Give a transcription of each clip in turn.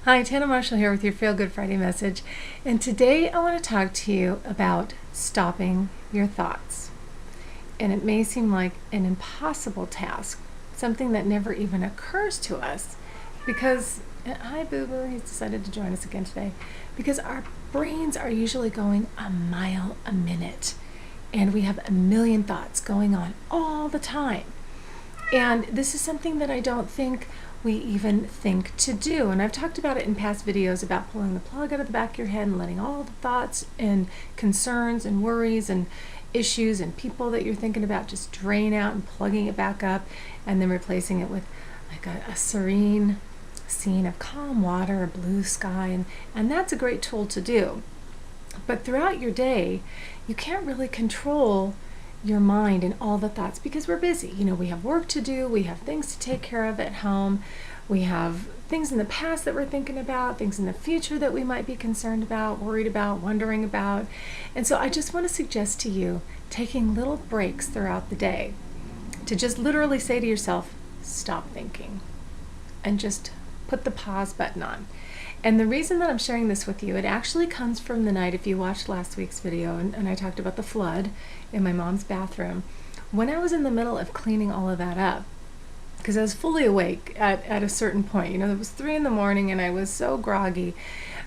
Hi, Tanna Marshall here with your Feel Good Friday message. And today I want to talk to you about stopping your thoughts. And it may seem like an impossible task, something that never even occurs to us because, hi Boo Boo, he's decided to join us again today, because our brains are usually going a mile a minute and we have a million thoughts going on all the time. And this is something that I don't think we even think to do. And I've talked about it in past videos about pulling the plug out of the back of your head and letting all the thoughts and concerns and worries and issues and people that you're thinking about just drain out and plugging it back up and then replacing it with like a serene scene of calm water, a blue sky, and that's a great tool to do. But throughout your day, you can't really control your mind and all the thoughts because we're busy. You know, we have work to do, we have things to take care of at home, we have things in the past that we're thinking about, things in the future that we might be concerned about, worried about, wondering about. And so I just want to suggest to you taking little breaks throughout the day to just literally say to yourself, stop thinking, and just put the pause button on. And the reason that I'm sharing this with you, it actually comes from the night, if you watched last week's video, and I talked about the flood in my mom's bathroom, when I was in the middle of cleaning all of that up, because I was fully awake at a certain point. You know, it was 3 in the morning and I was so groggy.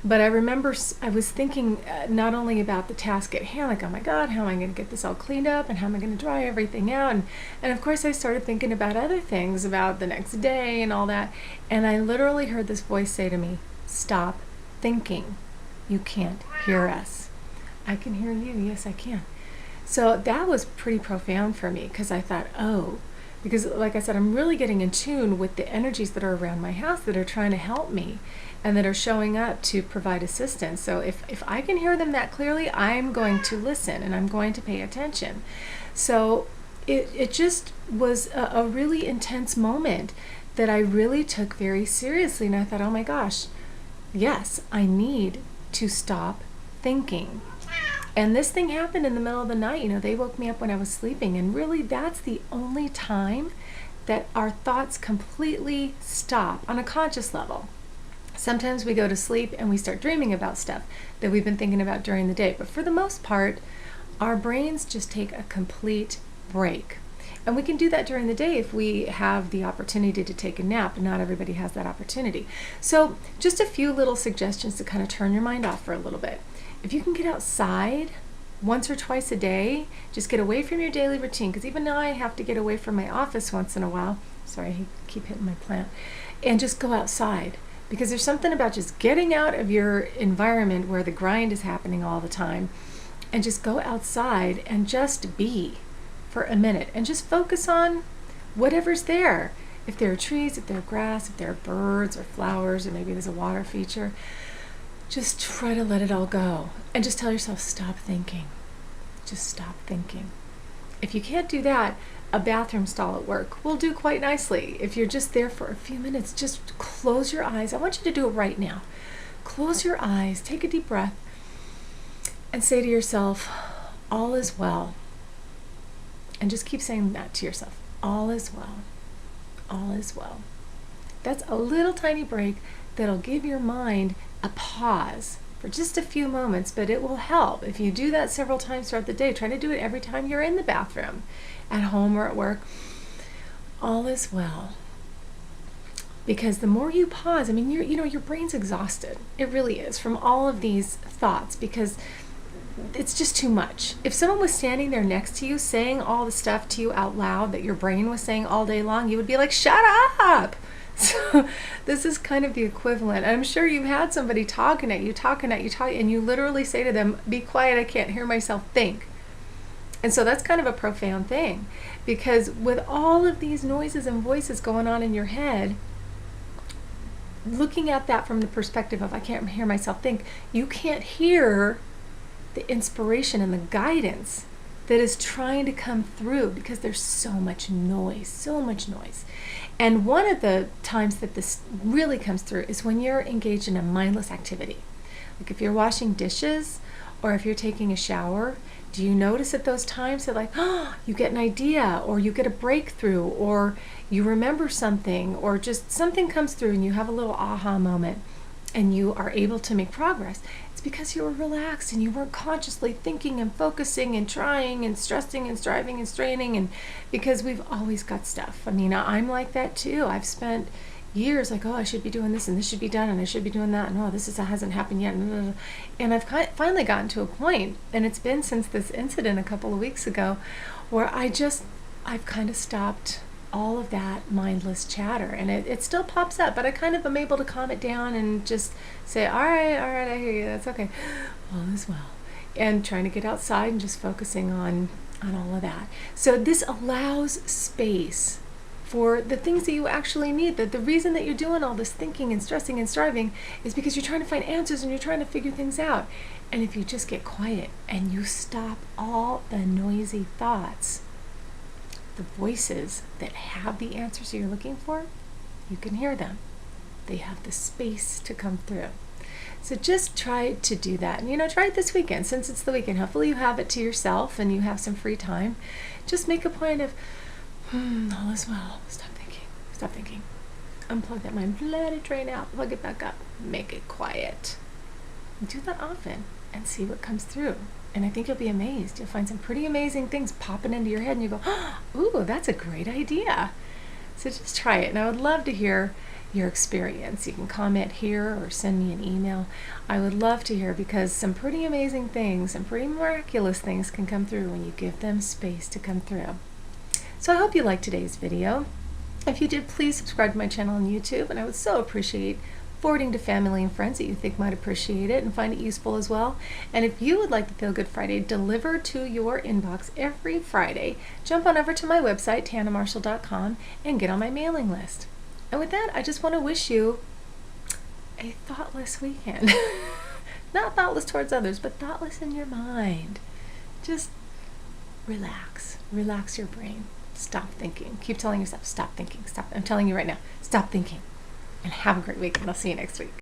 But I remember I was thinking not only about the task at hand, like, oh my God, how am I going to get this all cleaned up and how am I going to dry everything out? And of course I started thinking about other things, about the next day and all that. And I literally heard this voice say to me, stop thinking. You can't hear us. I can hear you. Yes, I can. So that was pretty profound for me because I thought, oh, because like I said, I'm really getting in tune with the energies that are around my house that are trying to help me and that are showing up to provide assistance. So if I can hear them that clearly, I'm going to listen and I'm going to pay attention. So it just was a really intense moment that I really took very seriously. And I thought, oh my gosh, yes, I need to stop thinking. And this thing happened in the middle of the night. You know, they woke me up when I was sleeping. And really, that's the only time that our thoughts completely stop on a conscious level. Sometimes we go to sleep and we start dreaming about stuff that we've been thinking about during the day. But for the most part, our brains just take a complete break. And we can do that during the day if we have the opportunity to take a nap, and not everybody has that opportunity. So just a few little suggestions to kind of turn your mind off for a little bit. If you can get outside once or twice a day, just get away from your daily routine, because even now I have to get away from my office once in a while. Sorry, I keep hitting my plant. And just go outside, because there's something about just getting out of your environment where the grind is happening all the time, and just go outside and just be for a minute and just focus on whatever's there. If there are trees, if there are grass, if there are birds or flowers, or maybe there's a water feature, just try to let it all go and just tell yourself, stop thinking. Just stop thinking. If you can't do that, a bathroom stall at work will do quite nicely. If you're just there for a few minutes, just close your eyes. I want you to do it right now. Close your eyes, take a deep breath, and say to yourself, all is well. And just keep saying that to yourself. All is well. All is well. That's a little tiny break that'll give your mind a pause for just a few moments, but it will help. If you do that several times throughout the day, try to do it every time you're in the bathroom, at home or at work. All is well. Because the more you pause, I mean, your brain's exhausted. It really is, from all of these thoughts, because it's just too much. If someone was standing there next to you saying all the stuff to you out loud that your brain was saying all day long, you would be like, shut up. So this is kind of the equivalent. I'm sure you've had somebody talking at you, and you literally say to them, be quiet, I can't hear myself think. And so that's kind of a profound thing, because with all of these noises and voices going on in your head, looking at that from the perspective of I can't hear myself think, you can't hear the inspiration and the guidance that is trying to come through, because there's so much noise, so much noise. And one of the times that this really comes through is when you're engaged in a mindless activity. Like if you're washing dishes or if you're taking a shower, do you notice at those times that like, oh, you get an idea, or you get a breakthrough, or you remember something, or just something comes through and you have a little aha moment? and you are able to make progress, it's because you were relaxed and you weren't consciously thinking and focusing and trying and stressing and striving and straining. And because we've always got stuff. I mean, I'm like that too. I've spent years like, oh, I should be doing this and this should be done and I should be doing that, and oh, hasn't happened yet. And I've finally gotten to a point, and it's been since this incident a couple of weeks ago, where I've kind of stopped all of that mindless chatter, and it still pops up, but I kind of am able to calm it down and just say, all right, I hear you, that's okay, all is well, and trying to get outside and just focusing on all of that. So this allows space for the things that you actually need. That the reason that you're doing all this thinking and stressing and striving is because you're trying to find answers and you're trying to figure things out. And if you just get quiet and you stop all the noisy thoughts, the voices that have the answers you're looking for, you can hear them. They have the space to come through. So just try to do that. And try it this weekend, since it's the weekend. Hopefully you have it to yourself and you have some free time. Just make a point of, all is well. Stop thinking. Stop thinking. Unplug that mind. Let it drain out. Plug it back up. Make it quiet. Do that often and see what comes through. And I think you'll be amazed. You'll find some pretty amazing things popping into your head, and you go, ooh, that's a great idea. So just try it. And I would love to hear your experience. You can comment here or send me an email. I would love to hear, because some pretty amazing things and pretty miraculous things can come through when you give them space to come through. So I hope you liked today's video. If you did, please subscribe to my channel on YouTube, and I would so appreciate forwarding to family and friends that you think might appreciate it and find it useful as well. And if you would like the Feel Good Friday delivered to your inbox every Friday, jump on over to my website, tannamarshall.com, and get on my mailing list. And with that, I just want to wish you a thoughtless weekend. Not thoughtless towards others, but thoughtless in your mind. Just relax. Relax your brain. Stop thinking. Keep telling yourself, stop thinking. Stop. I'm telling you right now, stop thinking. And have a great week, and I'll see you next week.